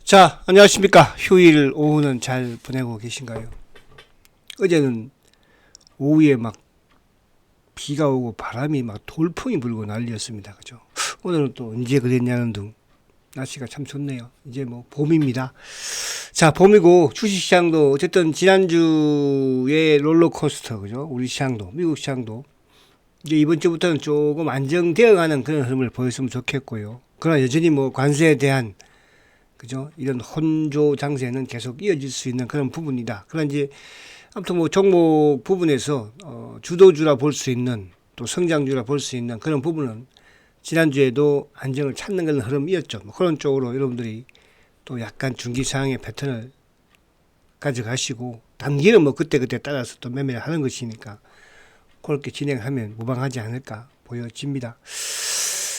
자, 안녕하십니까. 휴일 오후는 잘 보내고 계신가요? 어제는 오후에 막 비가 오고 바람이 막 돌풍이 불고 난리였습니다. 그죠? 오늘은 또 언제 그랬냐는 등 날씨가 참 좋네요. 이제 뭐 봄입니다. 자, 봄이고 주식시장도 어쨌든 지난주에 롤러코스터, 그죠? 우리 시장도, 미국 시장도 이제 이번 주부터는 조금 안정되어 가는 그런 흐름을 보였으면 좋겠고요. 그러나 여전히 뭐 관세에 대한 그죠? 이런 혼조 장세는 계속 이어질 수 있는 그런 부분이다. 그러나 이제 아무튼 뭐 종목 부분에서 주도주라 볼 수 있는 또 성장주라 볼 수 있는 그런 부분은 지난주에도 안정을 찾는 그런 흐름이었죠. 뭐 그런 쪽으로 여러분들이 또 약간 중기 상황의 패턴을 가져가시고 단기는 뭐 그때그때 따라서 또 매매를 하는 것이니까 그렇게 진행하면 무방하지 않을까 보여집니다.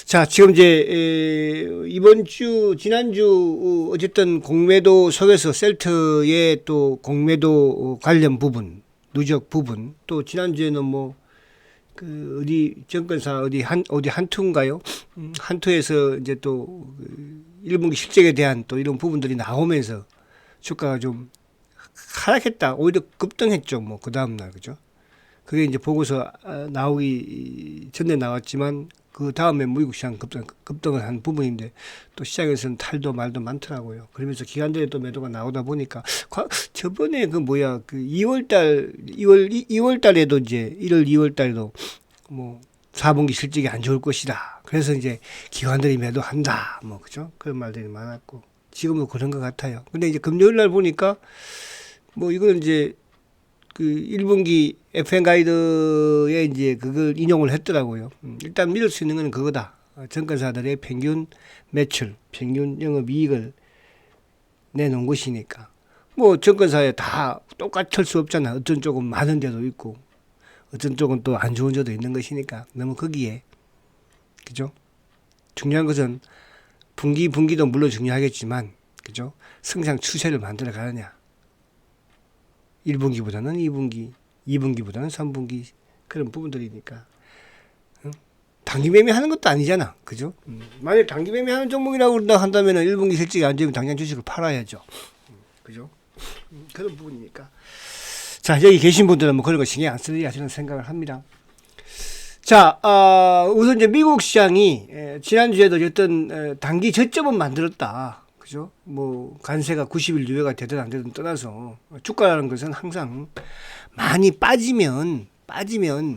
자, 지금 이제 이번 주 지난주 어쨌든 공매도 속에서 셀트의 또 공매도 관련 부분, 누적 부분, 또 지난주에는 뭐 그 어디 증권사 어디 한투인가요? 한투에서 이제 또 1분기 실적에 대한 또 이런 부분들이 나오면서 주가가 좀 하락했다. 오히려 급등했죠. 뭐 그 다음 날, 그죠? 그게 이제 보고서 나오기 전에 나왔지만 그 다음에 미국 시장 급등을 한 부분인데 또 시장에서는 탈도 말도 많더라고요. 그러면서 기관들에 또 매도가 나오다 보니까 저번에 그 뭐야 그 2월 달에도 이제 1월 2월 달에도 뭐 4분기 실적이 안 좋을 것이다. 그래서 이제 기관들이 매도한다. 뭐 그죠? 그런 말들이 많았고 지금도 그런 것 같아요. 근데 이제 금요일 날 보니까 뭐 이건 이제 그 1분기 FN 가이드에 이제 그걸 인용을 했더라고요. 일단 믿을 수 있는 건 그거다. 증권사들의 평균 매출, 평균 영업이익을 내놓은 것이니까. 뭐 증권사에 다 똑같을 수 없잖아. 어떤 쪽은 많은 데도 있고 어떤 쪽은 또 안 좋은 데도 있는 것이니까 너무 거기에 그죠? 중요한 것은 분기도 물론 중요하겠지만 그죠? 성장 추세를 만들어 가느냐. 1분기보다는 2분기, 2분기보다는 3분기 그런 부분들이니까 단기 매매하는 것도 아니잖아, 그죠? 만약 단기 매매하는 종목이라고 한다면 1분기 실적이 안 좋으면 당장 주식을 팔아야죠, 그죠? 그런 부분이니까. 자, 여기 계신 분들은 뭐 그런 거 신경 안 쓰리야 저는 생각을 합니다. 자, 우선 이제 미국 시장이 지난주에도 어떤 단기 저점은 만들었다. 그죠? 뭐 관세가 90일 유예가 되든 안 되든 떠나서 주가라는 것은 항상 많이 빠지면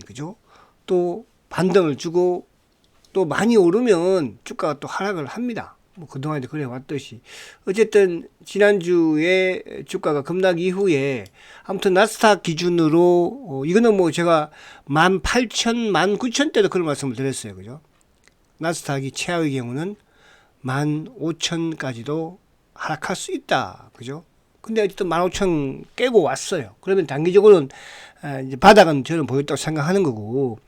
그죠? 또 반등을 주고 또 많이 오르면 주가가 또 하락을 합니다. 뭐 그동안에 그래 왔듯이 어쨌든 지난주에 주가가 급락 이후에 아무튼 나스닥 기준으로 이거는 뭐 제가 18,000, 19,000대도 그런 말씀을 드렸어요. 그죠? 나스닥이 최하의 경우는 15,000까지도 하락할 수 있다. 그죠? 근데 어쨌든 15,000 깨고 왔어요. 그러면 단기적으로는 이제 바닥은 저는 보였다고 생각하는 거고,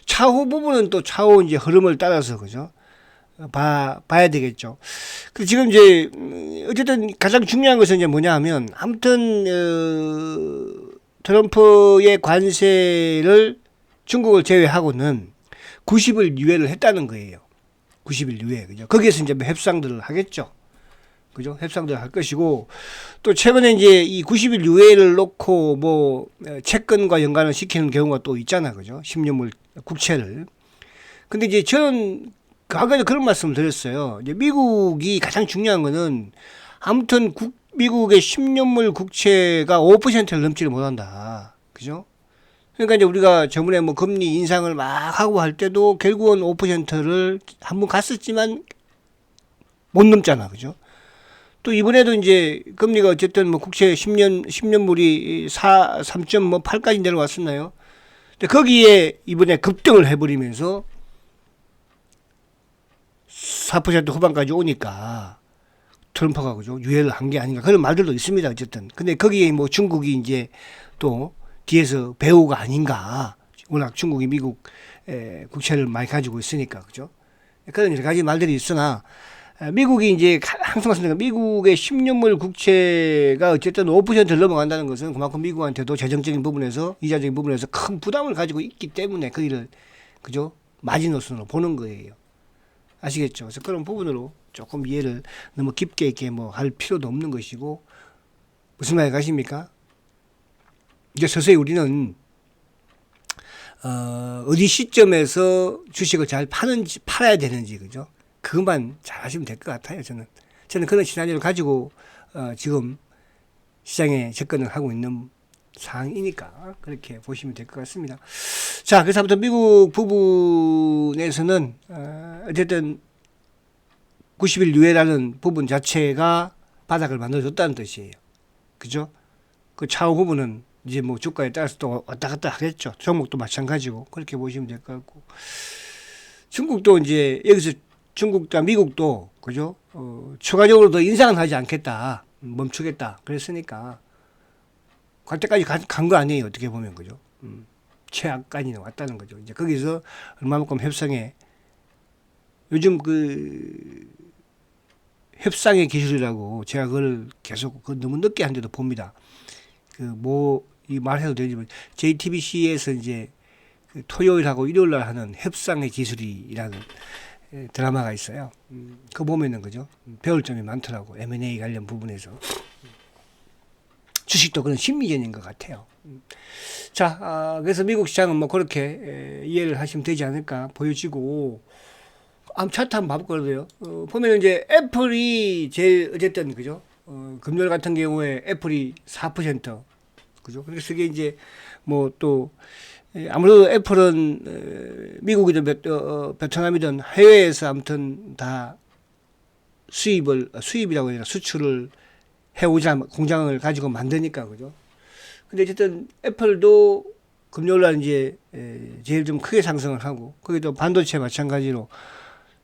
차후 부분은 또 차후 이제 흐름을 따라서, 그죠? 봐야 되겠죠. 그 지금 이제, 어쨌든 가장 중요한 것은 이제 뭐냐 하면, 아무튼, 트럼프의 관세를 중국을 제외하고는 90일 유예를 했다는 거예요. 90일 유예, 그죠? 거기에서 이제 협상들을 하겠죠. 그죠? 협상들을 할 것이고, 또 최근에 이제 이 90일 유예를 놓고 뭐, 채권과 연관을 시키는 경우가 또 있잖아. 그죠? 10년물 국채를. 근데 이제 저는 과거에 그런 말씀을 드렸어요. 이제 미국이 가장 중요한 거는 아무튼 미국의 10년물 국채가 5%를 넘지를 못한다. 그죠? 그러니까 이제 우리가 저번에 뭐 금리 인상을 막 하고 할 때도 결국은 5%를 한번 갔었지만 못 넘잖아. 그죠? 또 이번에도 이제 금리가 어쨌든 뭐 국채 10년물이 3.8까지 내려왔었나요? 근데 거기에 이번에 급등을 해버리면서 4% 후반까지 오니까 트럼프가 그죠? 유예를 한 게 아닌가. 그런 말들도 있습니다. 어쨌든. 근데 거기에 뭐 중국이 이제 또 뒤에서 배우가 아닌가. 워낙 중국이 미국 국채를 많이 가지고 있으니까 그죠? 그런 여러 가지 말들이 있으나 미국이 이제 항상 말씀드리는 미국의 10년물 국채가 어쨌든 5%를 넘어간다는 것은 그만큼 미국한테도 재정적인 부분에서 이자적인 부분에서 큰 부담을 가지고 있기 때문에 그 일을 그죠? 마지노선으로 보는 거예요. 아시겠죠? 그래서 그런 부분으로 조금 이해를 너무 깊게 이렇게 뭐 할 필요도 없는 것이고, 무슨 말인지 아십니까? 이제 서서히 우리는 어디 시점에서 주식을 잘 파는지, 팔아야 되는지, 그죠? 그것만 잘 하시면 될 것 같아요. 저는 그런 시나리오를 가지고 지금 시장에 접근을 하고 있는 상황이니까 그렇게 보시면 될 것 같습니다. 자, 그래서 아무튼 미국 부분에서는 어쨌든 90일 유예라는 부분 자체가 바닥을 만들어줬다는 뜻이에요. 그죠? 그 차후 부분은 이제 뭐 주가에 따라서 또 왔다 갔다 하겠죠. 종목도 마찬가지고 그렇게 보시면 될 것 같고, 중국도 이제 여기서 중국과 미국도 그죠? 추가적으로 더 인상은 하지 않겠다, 멈추겠다 그랬으니까 갈 때까지 간 거 아니에요. 어떻게 보면 그죠? 최악까지는 왔다는 거죠. 이제 거기서 얼마만큼 협상에, 요즘 그 협상의 기술이라고 제가 그걸 계속 너무 늦게 한데도 봅니다. 그 뭐 이 말해도 되지만 JTBC에서 이제 그 토요일하고 일요일날 하는 협상의 기술이라는 드라마가 있어요. 그거 보면은 그죠? 배울 점이 많더라고. M&A 관련 부분에서. 주식도 그런 심리전인 것 같아요. 자, 그래서 미국 시장은 뭐 그렇게 이해를 하시면 되지 않을까 보여지고, 차트 한번 봐볼거든요. 보면 이제 애플이 제일 어쨌든 그죠? 금요일 같은 경우에 애플이 4%, 그죠? 그래서 이게 이제 뭐 또 아무래도 애플은 미국이든 베트남이든 해외에서 아무튼 다 수입이라고 해야 되나, 수출을 해오자 공장을 가지고 만드니까 그죠? 근데 어쨌든 애플도 금요일날 이제 제일 좀 크게 상승을 하고, 거기도 반도체 마찬가지로,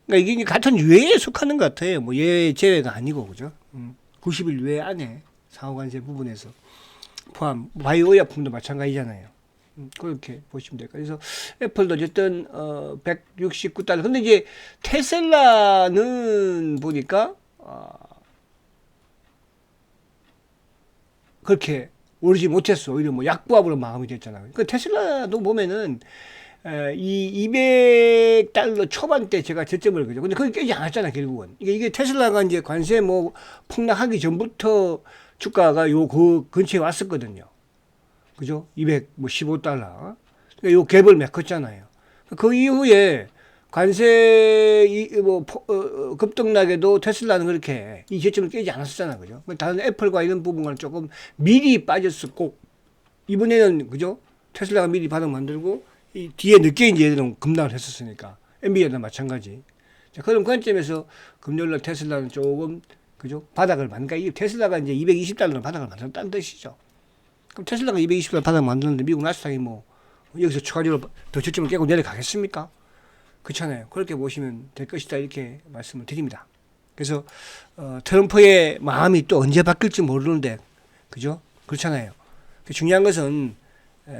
그러니까 이게 같은 유예에 속하는 것 같아요. 뭐 예외 제외가 아니고 그죠? 90일 유예 안에 상호관세 부분에서 포함, 바이오 의약품도 마찬가지잖아요. 그렇게 보시면 될까요? 그래서 애플도 어쨌든 169달러. 근데 이제 테슬라는 보니까 그렇게 오르지 못했어. 오히려 뭐 약부합으로 마감이 됐잖아요. 그 테슬라도 보면은 이 200달러 초반대 제가 저점을 그죠. 근데 그게 깨지 않았잖아, 결국은. 이게 테슬라가 이제 관세 뭐 폭락하기 전부터 주가가 그 근처에 왔었거든요. 그죠? 215달러. 그러니까 요 갭을 메꿨잖아요. 그 이후에 관세 급등락에도 테슬라는 그렇게 이 저점을 깨지 않았었잖아, 그죠? 다른 애플과 이런 부분과는 조금 미리 빠졌었고, 이번에는 그죠? 테슬라가 미리 바닥 만들고, 이 뒤에 늦게 이제 얘들은 급락을 했었으니까, 엔비디아도 마찬가지. 자, 그런 관점에서 금요일날 테슬라는 조금 그죠? 바닥을 만들까? 이 테슬라가 이제 220달러는 바닥을 만들었다는 뜻이죠. 그럼 테슬라가 220달러 바닥 만드는데 미국 나스닥이 뭐 여기서 추가적으로 더 저점을 깨고 내려가겠습니까? 그렇잖아요. 그렇게 보시면 될 것이다, 이렇게 말씀을 드립니다. 그래서 트럼프의 마음이 또 언제 바뀔지 모르는데, 그죠? 그렇잖아요. 중요한 것은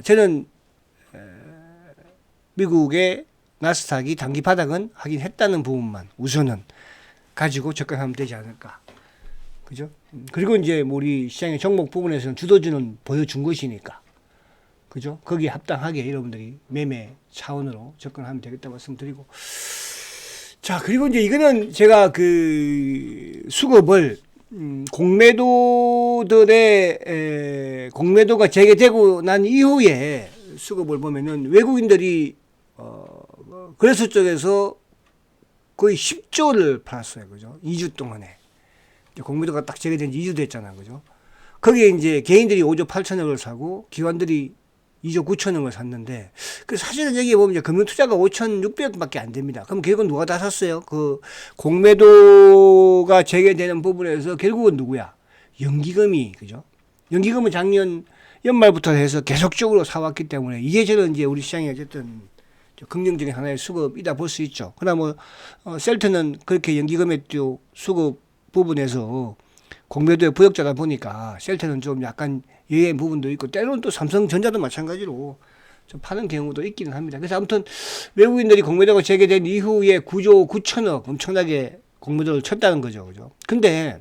저는 미국의 나스닥이 단기 바닥은 하긴 했다는 부분만 우선은 가지고 접근하면 되지 않을까. 그죠? 그리고 이제 우리 시장의 종목 부분에서는 주도주는 보여준 것이니까. 그죠? 거기에 합당하게 여러분들이 매매 차원으로 접근하면 되겠다고 말씀드리고. 자, 그리고 이제 이거는 제가 그 수급을 공매도가 재개되고 난 이후에 수급을 보면은 외국인들이 거래소 쪽에서 거의 10조를 팔았어요. 그죠? 2주 동안에. 공매도가 딱 재개된 지 2주 됐잖아. 그죠? 거기에 이제 개인들이 5조 8천억을 사고 기관들이 2조 9천억을 샀는데, 그 사실은 여기에 보면 이제 금융투자가 5,600억밖에 안 됩니다. 그럼 결국은 누가 다 샀어요? 그 공매도가 재개되는 부분에서 결국은 누구야? 연기금이, 그죠? 연기금은 작년 연말부터 해서 계속적으로 사왔기 때문에 이게 저는 이제 우리 시장이 어쨌든 긍정적인 하나의 수급이다 볼 수 있죠. 그러나 뭐 셀트는 그렇게 연기금의 또 수급 부분에서 공매도에 부역자다 보니까 셀트는 좀 약간 예외인 부분도 있고, 때로는 또 삼성전자도 마찬가지로 좀 파는 경우도 있기는 합니다. 그래서 아무튼 외국인들이 공매도가 재개된 이후에 9조 9천억 엄청나게 공매도를 쳤다는 거죠. 그죠? 근데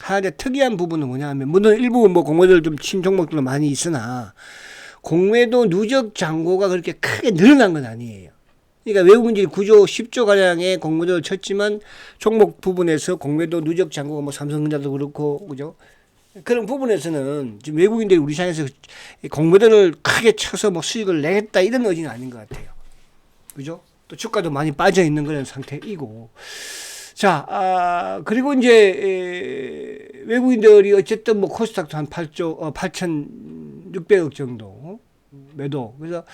하나 특이한 부분은 뭐냐면, 물론 일부 뭐 공매도를 좀 친 종목들도 많이 있으나 공매도 누적 잔고가 그렇게 크게 늘어난 건 아니에요. 그러니까 외국인들이 9조, 10조 가량의 공매도를 쳤지만 종목 부분에서 공매도 누적 잔고가 뭐 삼성전자도 그렇고 그죠? 그런 부분에서는 지금 외국인들이 우리 시장에서 공매도를 크게 쳐서 뭐 수익을 내겠다 이런 의지는 아닌 것 같아요. 그죠? 또 주가도 많이 빠져 있는 그런 상태이고. 자, 그리고 이제 외국인들이 어쨌든 뭐 코스닥도 한 8,600억 정도 매도. 그래서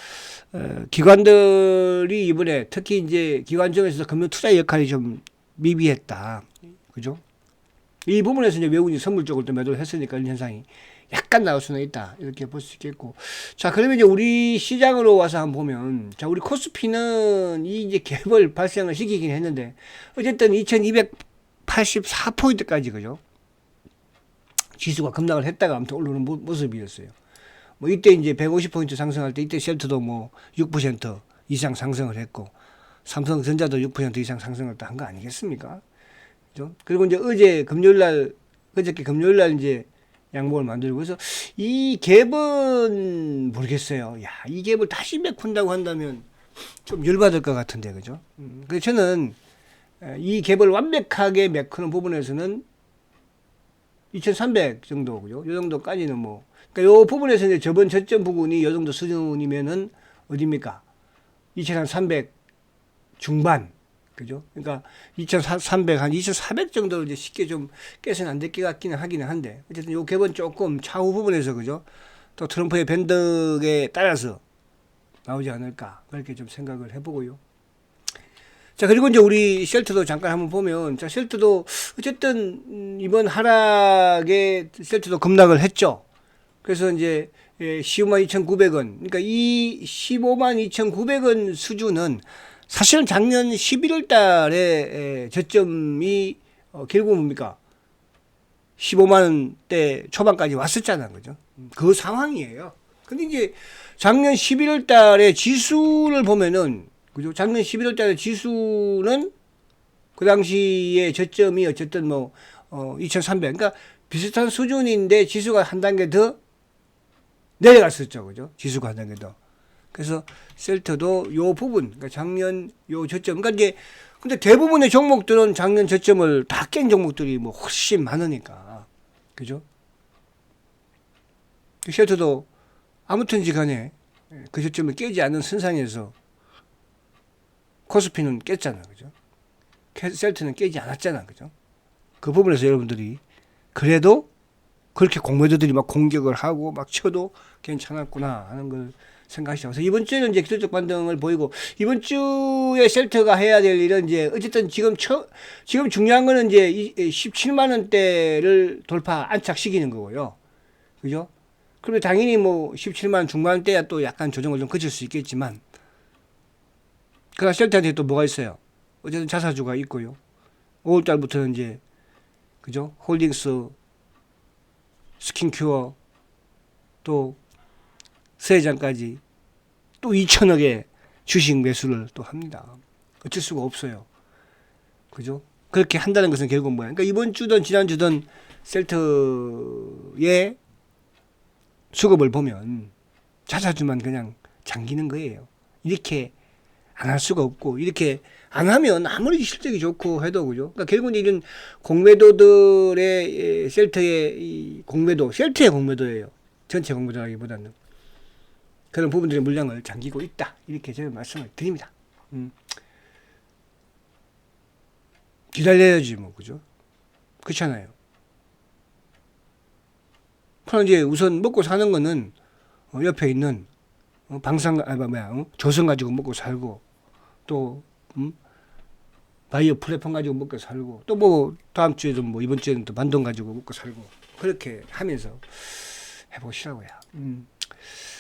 기관들이 이번에 특히 이제 기관 중에서 금융 투자 역할이 좀 미비했다. 그죠? 이 부분에서 이제 외국인이 선물 쪽으로 또 매도를 했으니까 이런 현상이 약간 나올 수는 있다. 이렇게 볼 수 있겠고. 자, 그러면 이제 우리 시장으로 와서 한번 보면, 자, 우리 코스피는 이 이제 갭을 발생을 시키긴 했는데, 어쨌든 2284포인트까지, 그죠? 지수가 급락을 했다가 아무튼 오르는 모습이었어요. 뭐 이때 이제 150포인트 상승할 때 이때 셀트도 뭐 6% 이상 상승을 했고, 삼성전자도 6% 이상 상승을 한 거 아니겠습니까? 그죠? 그리고 이제 어제 금요일날, 그저께 금요일날 이제 양봉을 만들고 그래서 이 갭은 모르겠어요. 야, 이 갭을 다시 메꾼다고 한다면 좀 열받을 것 같은데, 그죠? 그래서 저는 이 갭을 완벽하게 메꾸는 부분에서는 2300 정도, 그죠? 요 정도까지는 뭐, 그러니까 요 부분에서 이제 저번 저점 부분이 요 정도 수준이면은 어딥니까? 2300 중반. 그죠? 그러니까 2,300, 한 2,400 정도로 이제 쉽게 좀 깨서는 안 될 것 같기는 하기는 한데, 어쨌든 요 갭은 조금 차후 부분에서, 그죠? 또 트럼프의 밴드에 따라서 나오지 않을까, 그렇게 좀 생각을 해보고요. 자, 그리고 이제 우리 셀트도 잠깐 한번 보면, 자, 셀트도 어쨌든 이번 하락에 셀트도 급락을 했죠. 그래서 이제 15만 2,900원, 그러니까 이 15만 2,900원 수준은 사실은 작년 11월 달에 저점이 결국 뭡니까? 15만 원대 초반까지 왔었잖아요. 그죠? 그 상황이에요. 근데 이제 작년 11월 달에 지수를 보면은, 그죠? 작년 11월 달에 지수는 그 당시에 저점이 어쨌든 뭐, 2,300. 그러니까 비슷한 수준인데 지수가 한 단계 더 내려갔었죠. 그죠? 지수가 한 단계 더. 그래서 셀트도 요 부분, 그러니까 작년 요 저점, 그러니까 이제 근데 대부분의 종목들은 작년 저점을 다 깬 종목들이 뭐 훨씬 많으니까, 그죠? 셀트도 아무튼지 간에 그 저점을 깨지 않은 선상에서 코스피는 깼잖아, 그죠? 셀트는 깨지 않았잖아, 그죠? 그 부분에서 여러분들이 그래도 그렇게 공매도들이 막 공격을 하고 막 쳐도 괜찮았구나 하는 걸 생각하시죠. 그래서 이번 주에는 이제 기술적 반등을 보이고, 이번 주에 셀트가 해야 될 일은 이제 어쨌든 지금 중요한 거는 이제 17만 원대를 돌파 안착시키는 거고요. 그죠? 그러면 당연히 뭐 17만 원 중반대야 또 약간 조정을 좀 거칠 수 있겠지만, 그러나 셀트한테 또 뭐가 있어요? 어쨌든 자사주가 있고요. 5월 달부터는 이제, 그죠? 홀딩스, 스킨큐어, 또 세장까지 또 2천억의 주식 매수를 또 합니다. 어쩔 수가 없어요. 그죠? 그렇게 한다는 것은 결국 뭐야? 그러니까 이번 주든 지난주든 셀트의 수급을 보면 자사주만 그냥 잠기는 거예요. 이렇게 안 할 수가 없고, 이렇게 안 하면 아무리 실적이 좋고 해도, 그죠? 그러니까 결국은 이런 공매도들의 셀트의 이 공매도, 셀트의 공매도예요. 전체 공매도라기보다는. 그런 부분들의 물량을 잠기고 있다. 이렇게 제가 말씀을 드립니다. 기다려야지 뭐, 그죠? 그렇잖아요. 그럼 이제 우선 먹고 사는 거는 옆에 있는 조선 가지고 먹고 살고, 또 바이오 플랫폼 가지고 먹고 살고, 또 뭐 다음 주에도 뭐 이번 주에는 또 반동 가지고 먹고 살고, 그렇게 하면서 해보시라고요.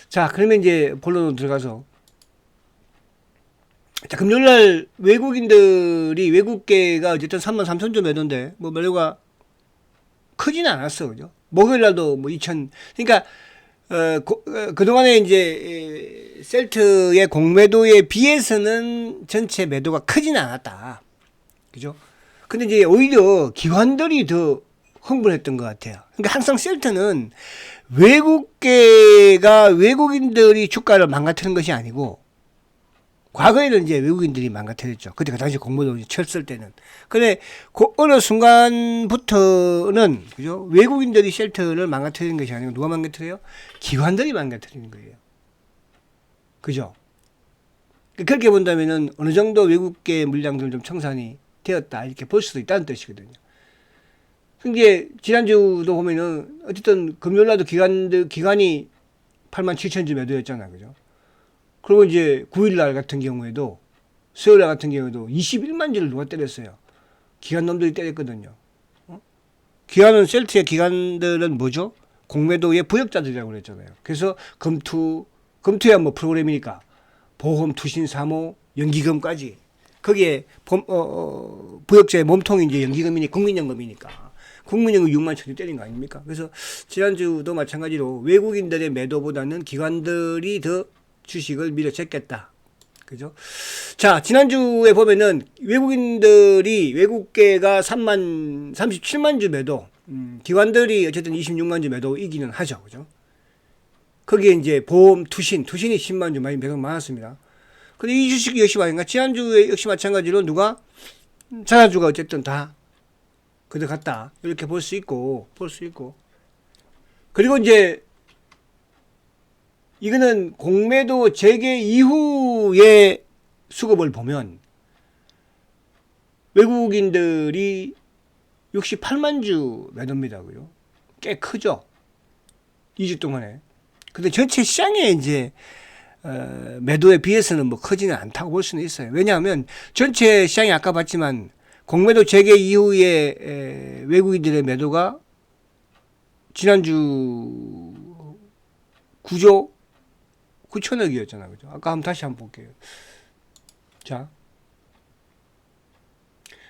자, 그러면 이제 본론으로 들어가서, 자, 금요일날 외국인들이, 외국계가 어쨌든 33,000조 매도인데, 뭐 매도가 크지는 않았어, 그죠? 목요일날도 뭐 2,000, 그러니까, 그동안에 이제, 셀트의 공매도에 비해서는 전체 매도가 크지는 않았다. 그죠? 근데 이제 오히려 기관들이 더 흥분했던 것 같아요. 그러니까 항상 셀트는 외국계가 외국인들이 주가를 망가뜨리는 것이 아니고 과거에는 이제 외국인들이 망가뜨렸죠. 그때 그 당시 공모도 쳤을 때는. 근데 그 어느 순간부터는 그죠? 외국인들이 쉘터를 망가뜨리는 것이 아니고 누가 망가뜨려요? 기관들이 망가뜨리는 거예요. 그죠? 그렇게 본다면은 어느 정도 외국계 물량들 좀 청산이 되었다 이렇게 볼 수도 있다는 뜻이거든요. 이제 지난주도 보면은 어쨌든 금요일날도 기관이 87,000주 매도였잖아요. 그죠? 그리고 이제 9일날 같은 경우에도 수요일날 같은 경우에도 21만 주를 누가 때렸어요. 기관 놈들이 때렸거든요. 기관은 셀트의 기관들은 뭐죠? 공매도의 부역자들이라고 그랬잖아요. 그래서 검투야 뭐 프로그램이니까 보험, 투신, 사모, 연기금까지 거기에 부역자의 몸통이 이제 연기금이니 국민연금이니까 국민연금 6만 천주 때린 거 아닙니까? 그래서 지난주도 마찬가지로 외국인들의 매도보다는 기관들이 더 주식을 밀어챘겠다. 그죠? 자, 지난주에 보면은 외국계가 37만 주 매도, 기관들이 어쨌든 26만 주 매도 이기는 하죠. 그죠? 거기에 이제 보험, 투신이 10만 주 매도 많았습니다. 근데 이 주식이 역시 마찬가지가 지난주에 역시 마찬가지로 누가 자사주가 어쨌든 다 그들 갔다. 이렇게 볼 수 있고. 그리고 이제 이거는 공매도 재개 이후의 수급을 보면 외국인들이 68만 주 매도입니다. 꽤 크죠? 2주 동안에. 근데 전체 시장에 이제 매도에 비해서는 뭐 크지는 않다고 볼 수는 있어요. 왜냐하면 전체 시장이 아까 봤지만 공매도 재개 이후에 외국인들의 매도가 지난주 9조 9천억이었잖아요. 그죠? 아까 다시 한번 볼게요. 자.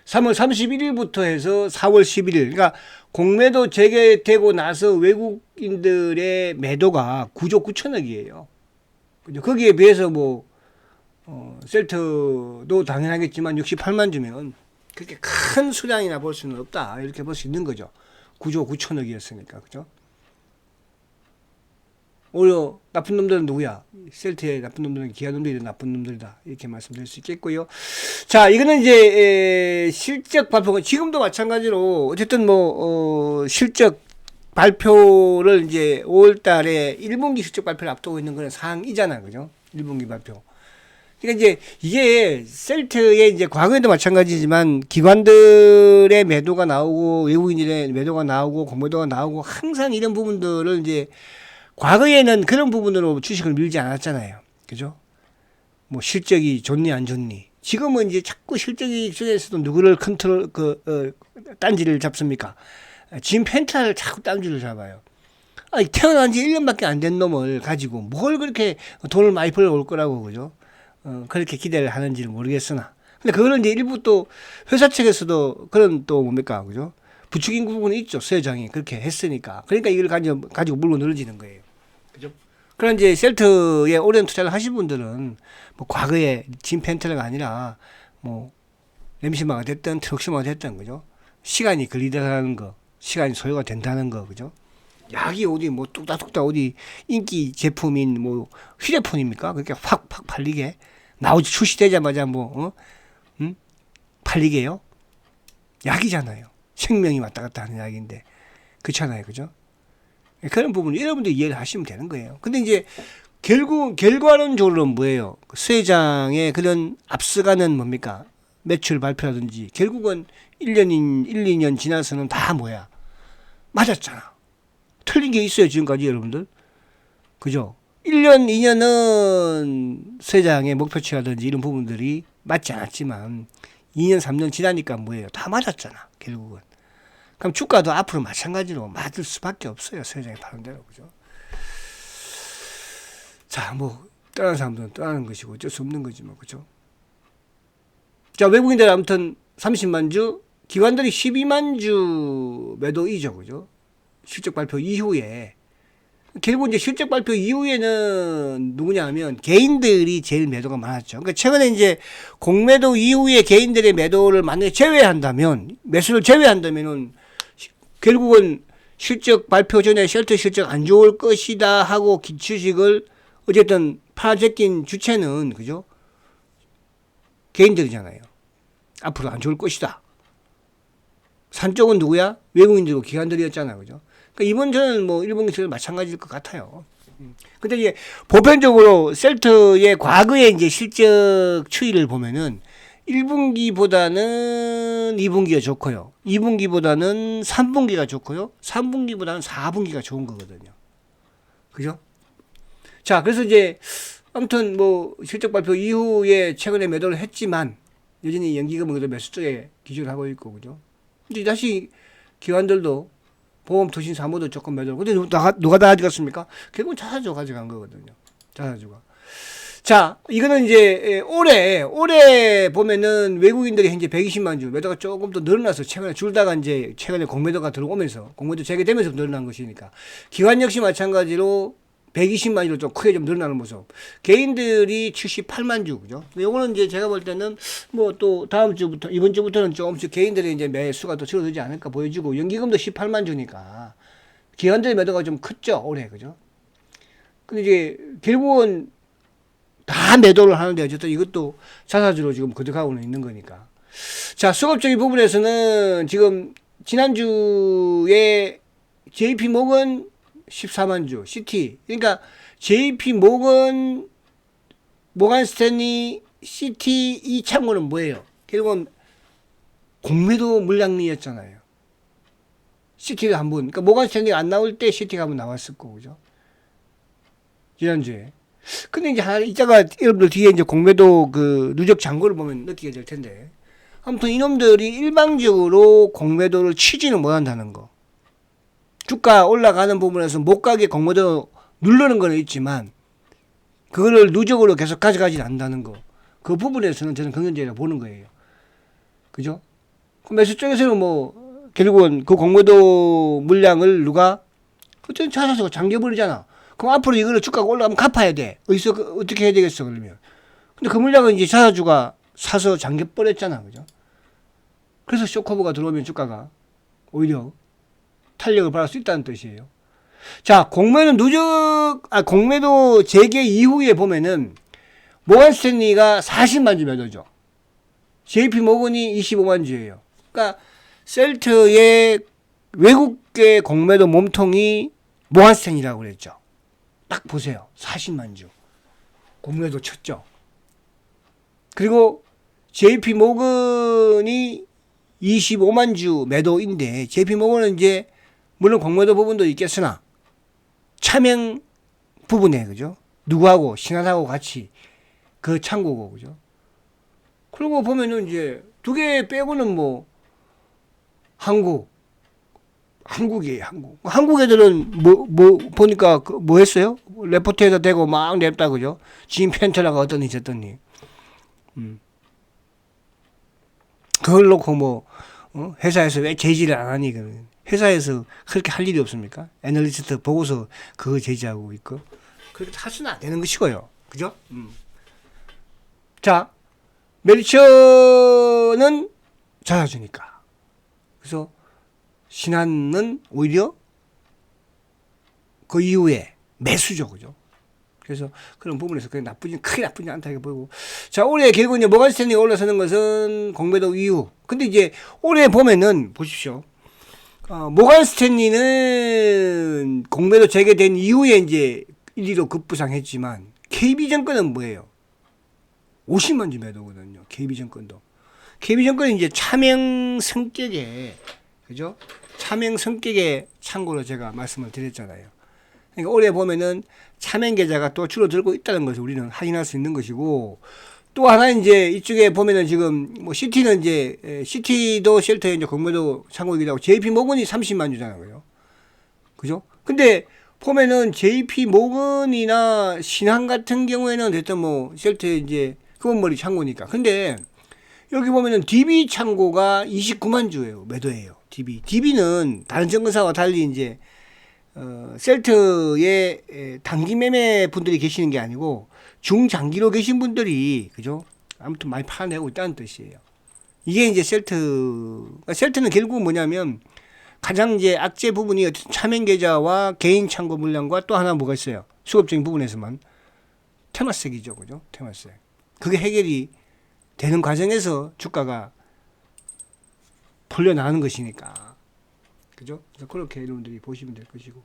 3월 31일부터 해서 4월 11일. 그러니까 공매도 재개되고 나서 외국인들의 매도가 9조 9천억이에요. 그죠? 거기에 비해서 뭐, 셀트도 당연하겠지만 68만 주면 그렇게 큰 수량이나 볼 수는 없다. 이렇게 볼 수 있는 거죠. 9조 9천억이었으니까. 그죠? 오히려 나쁜 놈들은 누구야? 셀트의 나쁜 놈들은 기아 놈들이 나쁜 놈들이다. 이렇게 말씀드릴 수 있겠고요. 자, 이거는 이제 실적 발표가 지금도 마찬가지로 어쨌든 뭐 실적 발표를 이제 5월 달에 1분기 실적 발표를 앞두고 있는 그런 상황이잖아. 그죠? 1분기 발표. 그러니까 이제 이게 셀트의 이제 과거에도 마찬가지지만 기관들의 매도가 나오고 외국인들의 매도가 나오고 공매도가 나오고 항상 이런 부분들을 이제 과거에는 그런 부분으로 주식을 밀지 않았잖아요. 그죠? 뭐 실적이 좋니 안 좋니. 지금은 이제 자꾸 실적이 중에서도 누구를 딴지를 잡습니까? 짐 펜트를 자꾸 딴지를 잡아요. 아니, 태어난 지 1년밖에 안 된 놈을 가지고 뭘 그렇게 돈을 많이 벌어올 거라고, 그죠? 그렇게 기대를 하는지는 모르겠으나. 근데 그거는 이제 일부 또 회사 측에서도 그런 또 뭡니까? 그죠? 부추긴 부분이 있죠. 서회장이 그렇게 했으니까. 그러니까 이걸 가지고 물고 늘어지는 거예요. 그죠? 그런 이제 셀트에 오랜 투자를 하신 분들은 뭐 과거에 짐 펜틀러가 아니라 뭐 램시마가 됐든 트럭시마가 됐든 그죠? 시간이 걸리다는 거, 시간이 소요가 된다는 거, 그죠? 약이 어디 뭐 뚝딱뚝딱 어디 인기 제품인 뭐 휴대폰입니까? 그렇게 확 팔리게 출시되자마자 뭐 팔리게요? 약이잖아요. 생명이 왔다 갔다 하는 약인데 그렇잖아요, 그죠? 그런 부분 여러분들 이해를 하시면 되는 거예요. 근데 이제 결과론적으로는 뭐예요? 수혜장의 그런 앞서가는 뭡니까? 매출 발표라든지 결국은 1, 2년 지나서는 다 뭐야? 맞았잖아. 틀린 게 있어요, 지금까지 여러분들. 그죠? 1년, 2년은 수혜장의 목표치라든지 이런 부분들이 맞지 않았지만 2년, 3년 지나니까 뭐예요? 다 맞았잖아, 결국은. 그럼 주가도 앞으로 마찬가지로 맞을 수밖에 없어요. 수혜장이 파는 대로. 그죠? 자, 뭐, 떠나는 사람들은 떠나는 것이고 어쩔 수 없는 거지만, 그죠? 자, 외국인들 아무튼 30만 주, 기관들이 12만 주 매도이죠. 그죠? 실적 발표 이후에. 결국 이제 실적 발표 이후에는 누구냐 하면 개인들이 제일 매도가 많았죠. 그러니까 최근에 이제 공매도 이후에 개인들의 매도를 만약에 제외한다면, 매수를 제외한다면은 결국은 실적 발표 전에 셀트 실적 안 좋을 것이다 하고 주식을 어쨌든 팔아제낀 주체는 그죠? 개인들이잖아요. 앞으로 안 좋을 것이다. 산 쪽은 누구야? 외국인들이고 기관들이었잖아요. 그죠? 그러니까 이번 저는 뭐 일본 기술도 마찬가지일 것 같아요. 근데 이제 보편적으로 셀트의 과거의 이제 실적 추이를 보면은 1분기보다는 2분기가 좋고요. 2분기보다는 3분기가 좋고요. 3분기보다는 4분기가 좋은 거거든요. 그죠? 자, 그래서 이제 아무튼 뭐 실적 발표 이후에 최근에 매도를 했지만 여전히 연기금은 그래도 매수 쪽에 기준을 하고 있고, 그죠? 근데 다시 기관들도 보험, 투신, 사모도 조금 매도를. 근데 누가 다 가져갔습니까? 결국은 자사주가 가져간 거거든요. 자사주가. 자, 이거는 이제 올해 보면은 외국인들이 현재 120만 주 매도가 조금 더 늘어나서 최근에 줄다가 이제 최근에 공매도가 들어오면서 공매도 재개되면서 늘어난 것이니까 기관 역시 마찬가지로 120만 주로 좀 크게 좀 늘어나는 모습. 개인들이 78만 주, 그죠? 요거는 이제 제가 볼 때는 뭐 또 다음 주부터, 이번 주부터는 조금씩 개인들의 이제 매수가 더 줄어들지 않을까 보여지고, 연기금도 18만 주니까 기관들의 매도가 좀 컸죠, 올해, 그죠? 근데 이제 결국은 다 매도를 하는데 어쨌든 이것도 자사주로 지금 거듭하고는 있는 거니까. 자, 수급적인 부분에서는 지금 지난주에 JP 모건 14만 주, CT. 그러니까 JP 모건, 모간 스탠리, CT 이 창고는 뭐예요? 결국은 공매도 물량이었잖아요. CT가 한 번, 그러니까 모간 스탠리가 안 나올 때 CT가 한번 나왔을 거고, 그죠? 지난주에. 근데 이제 이따가 여러분들 뒤에 이제 공매도 그 누적 잔고를 보면 느끼게 될 텐데. 아무튼 이놈들이 일방적으로 공매도를 치지는 못한다는 거. 주가 올라가는 부분에서 못 가게 공매도 누르는 건 있지만 그거를 누적으로 계속 가져가지 않는다는 거. 그 부분에서는 저는 긍정적이라고 보는 거예요. 그죠? 매수 쪽에서는 뭐 결국은 그 공매도 물량을 누가 어쨌든 자사주가 잠겨버리잖아. 그럼 앞으로 이거를 주가가 올라가면 갚아야 돼. 어디서 어떻게 해야 되겠어 그러면. 근데 그 물량은 이제 자사주가 사서 잠겨버렸잖아. 그죠? 그래서 쇼커브가 들어오면 주가가 오히려 탄력을 받을 수 있다는 뜻이에요. 자, 공매도 재개 이후에 보면은 모간 스탠리가 40만 주 매도죠. JP 모건이 25만 주예요. 그러니까 셀트의 외국계 공매도 몸통이 모간 스탠리라고 그랬죠. 딱 보세요. 40만 주. 공매도 쳤죠. 그리고 JP 모건이 25만 주 매도인데 JP 모건은 이제 물론 공매도 부분도 있겠으나 차명 부분에, 그죠? 누구하고 신한하고 같이 그 창고고, 그죠? 그리고 보면은 이제 두 개 빼고는 뭐 한국이에요. 한국 애들은 뭐 보니까 뭐 했어요? 레포트에다 대고 막 냅다, 그죠? 지인 펜트라가 어떠니 저떠니. 그걸 놓고 뭐 회사에서 왜 제지를 안 하니 그러면. 회사에서 그렇게 할 일이 없습니까? 애널리스트 보고서 그거 제지하고 있고. 그렇게 하수는 안 되는 것이고요. 그죠? 자, 멜리처는 자사주니까. 그래서 신한은 오히려 그 이후에 매수죠. 그죠? 그래서 그런 부분에서 크게 나쁘지 않다 이렇게 보이고. 자, 올해 결국 이제 모간 스탠리가 올라서는 것은 공매도 이후. 근데 이제 올해 보면은 보십시오. 모간 스탠리는 공매도 재개된 이후에 이제 1위로 급부상했지만 KB증권은 뭐예요? 50만 주 매도거든요. KB증권도. KB증권은 이제 차명 성격에, 그죠? 차명 성격의 창고로 제가 말씀을 드렸잖아요. 그러니까 올해 보면은 차명 계좌가 또 줄어들고 있다는 것을 우리는 확인할 수 있는 것이고, 또 하나 이제 이쪽에 보면은 지금 뭐 CT는 이제 CT도 쉘터에 이제 공매도 창고이기도 하고 JP 모건이 30만 주잖아요. 그죠? 근데 보면은 JP 모건이나 신한 같은 경우에는 됐든 뭐 쉘터에 이제 금원머리 창고니까. 근데 여기 보면은 DB 창고가 29만 주예요. 매도예요. DB는 다른 증권사와 달리 이제 셀트의 단기 매매 분들이 계시는 게 아니고 중장기로 계신 분들이, 그죠? 아무튼 많이 팔아내고 있다는 뜻이에요. 이게 이제 셀트는 결국 뭐냐면 가장 이제 악재 부분이 차명 계좌와 개인 창고 물량과 또 하나 뭐가 있어요? 수급적인 부분에서만 테마색이죠, 그죠? 테마색. 그게 해결이 되는 과정에서 주가가 풀려나가는 것이니까. 그죠? 그래서 그렇게 여러분들이 보시면 될 것이고.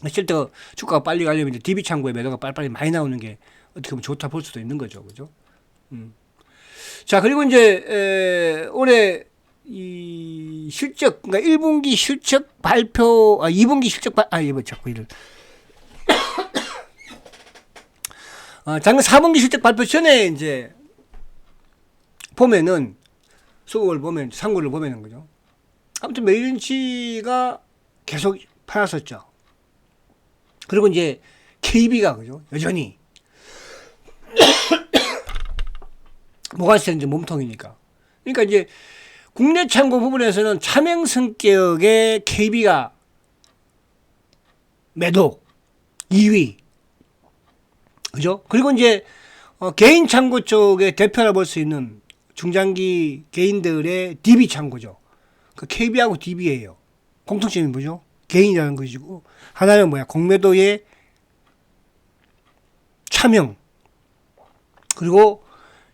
실제 주가가 빨리 가려면 이제 DB 창구에 매도가 빨리빨리 많이 나오는 게 어떻게 보면 좋다 볼 수도 있는 거죠. 그죠? 자, 그리고 이제, 올해 이 실적, 그러니까 1분기 실적 발표, 2분기 실적 이거 자꾸 이를. 작년 4분기 실적 발표 전에 이제 보면은, 수급을 보면, 상구를 보면은 거죠. 아무튼 메리런치가 계속 팔았었죠. 그리고 이제 KB가 그죠. 여전히. 모가지는 이제 몸통이니까. 그러니까 이제 국내 창고 부분에서는 차명 성격의 KB가 매도 2위. 그죠? 그리고 이제 개인 창고 쪽에 대표라 볼 수 있는 중장기 개인들의 DB 창고죠. 그 KB하고 DB예요. 공통점이 뭐죠? 개인이라는 것이고 하나는 뭐야? 공매도의 차명. 그리고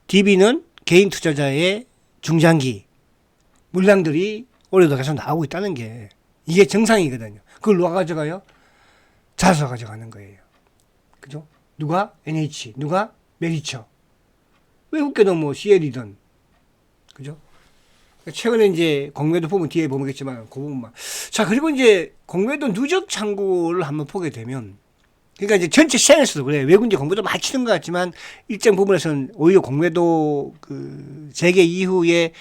DB는 개인 투자자의 중장기 물량들이 올해도 계속 나오고 있다는 게 이게 정상이거든요. 그걸 누가 가져가요? 자사가 가져가는 거예요. 그죠? 누가? NH, 누가? 메리처. 외국계도 뭐 CL이든. 그죠? 최근에 이제 공매도 부분 뒤에 보겠지만 그 부분만. 자, 그리고 이제 공매도 누적 창구를 한번 보게 되면 그러니까 이제 전체 시장에서도 그래. 외국 이제 공매도 많이 치는 것 같지만 일정 부분에서는 오히려 공매도 그 재개 이후에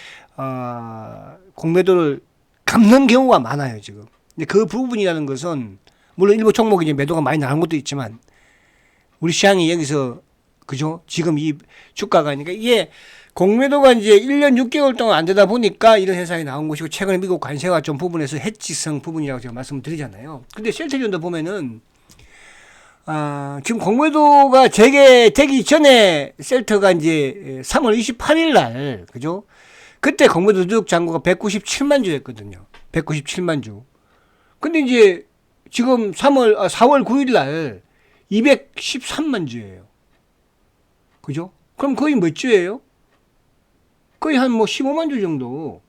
공매도를 갚는 경우가 많아요, 지금. 근데 그 부분이라는 것은 물론 일부 종목이 이제 매도가 많이 나는 것도 있지만 우리 시장이 여기서 그죠? 지금 이 주가가 그러니까 이게 공매도가 이제 1년 6개월 동안 안 되다 보니까 이런 현상이 나온 것이고 최근에 미국 관세가 좀 부분에서 해지성 부분이라고 제가 말씀을 드리잖아요. 근데 셀트리온도 보면은 지금 공매도가 재개되기 전에 셀트가 이제 3월 28일 날, 그죠? 그때 공매도 누적 잔고가 197만 주였거든요. 197만 주. 근데 이제 지금 4월 9일 날 213만 주예요. 그죠? 그럼 거의 몇 주예요? 거의 한 뭐 15만 주 정도.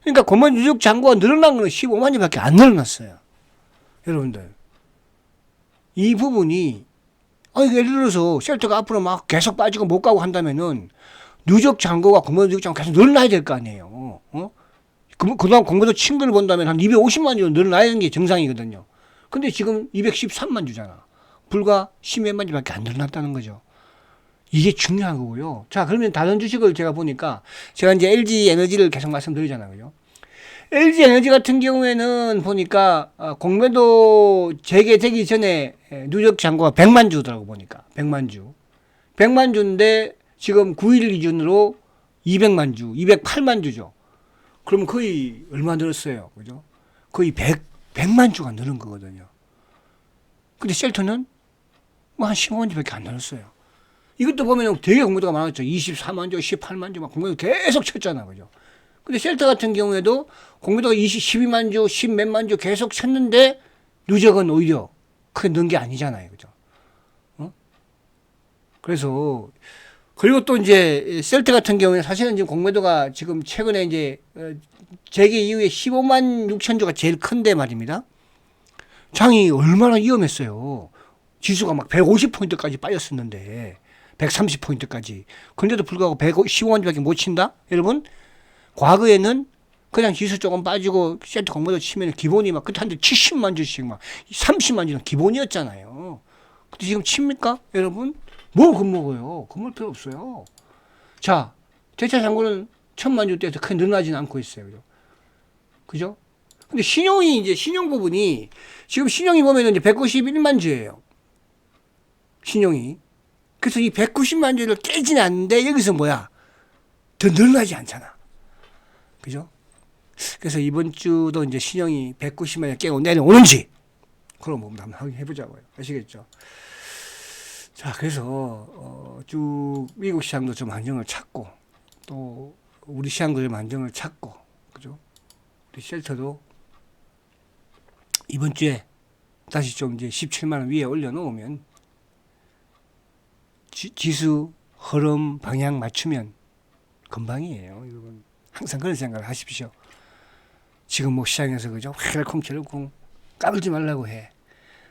그러니까 공매도 누적 잔고가 늘어난 거는 15만 주밖에 안 늘어났어요. 여러분들. 이 부분이 예를 들어서 셀트가 앞으로 막 계속 빠지고 못 가고 한다면은 누적 잔고가 공매도 누적 잔고 계속 늘어나야 될 거 아니에요. 그동안 공매도 친 걸 본다면 한 250만 주 늘어나야 되는 게 정상이거든요. 근데 지금 213만 주잖아. 불과 10몇만 주밖에 안 늘어났다는 거죠. 이게 중요한 거고요. 자, 그러면 다른 주식을 제가 보니까 제가 이제 LG 에너지를 계속 말씀드리잖아요. 그죠? LG 에너지 같은 경우에는 보니까 공매도 재개되기 전에 누적 잔고가 100만 주더라고 보니까 100만 주. 100만 주인데 지금 9일 기준으로 200만 주, 208만 주죠. 그러면 거의 얼마 늘었어요. 그죠? 거의 100만 주가 늘은 거거든요. 근데 셀터는 뭐 한 15만 주밖에 안 늘었어요. 이것도 보면 되게 공매도가 많았죠. 24만 주, 18만 주 막 공매도 계속 쳤잖아. 그죠? 근데 셀터 같은 경우에도 공매도가 12만 주, 10몇만 주 계속 쳤는데 누적은 오히려 크게 는 게 아니잖아요. 그죠? 그래서 그리고 또 이제 셀터 같은 경우에 사실은 지금 공매도가 지금 최근에 이제 재개 이후에 15만 6천 주가 제일 큰데 말입니다. 장이 얼마나 위험했어요. 지수가 막 150포인트까지 빠졌었는데 130포인트까지. 그런데도 불구하고 115만 주밖에 못 친다? 여러분 과거에는 그냥 지수 조금 빠지고 셀트 공매도 치면 기본이 막 그때 한때 70만 주씩 막 30만 주는 기본이었잖아요. 근데 지금 칩니까? 여러분? 뭘 겁먹어요? 겁먹을 필요 없어요. 자, 대차 잔고는 1000만 주대에서 크게 늘어나지는 않고 있어요. 그죠? 그죠? 근데 신용이 이제 신용 부분이 지금 신용이 보면은 이제 191만 주예요. 신용이. 그래서 이 190만 주를 깨지는 않는데 여기서 뭐야? 더 늘어나지 않잖아. 그죠? 그래서 이번 주도 이제 신용이 190만 주 깨고 내려오는지 그런 부분 한번 확인해보자고요. 아시겠죠? 자, 그래서 쭉 미국 시장도 좀 안정을 찾고 또 우리 시장도 좀 안정을 찾고 그죠? 우리 셀터도 이번 주에 다시 좀 이제 17만 원 위에 올려놓으면 지수 흐름 방향 맞추면 금방이에요. 여러분 항상 그런 생각을 하십시오. 지금 뭐 시장에서 그죠? 헬콩철콩 까불지 말라고 해.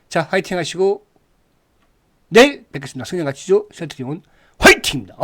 자, 화이팅 하시고 내일 뵙겠습니다. 성형가치조 센트리온 화이팅입니다.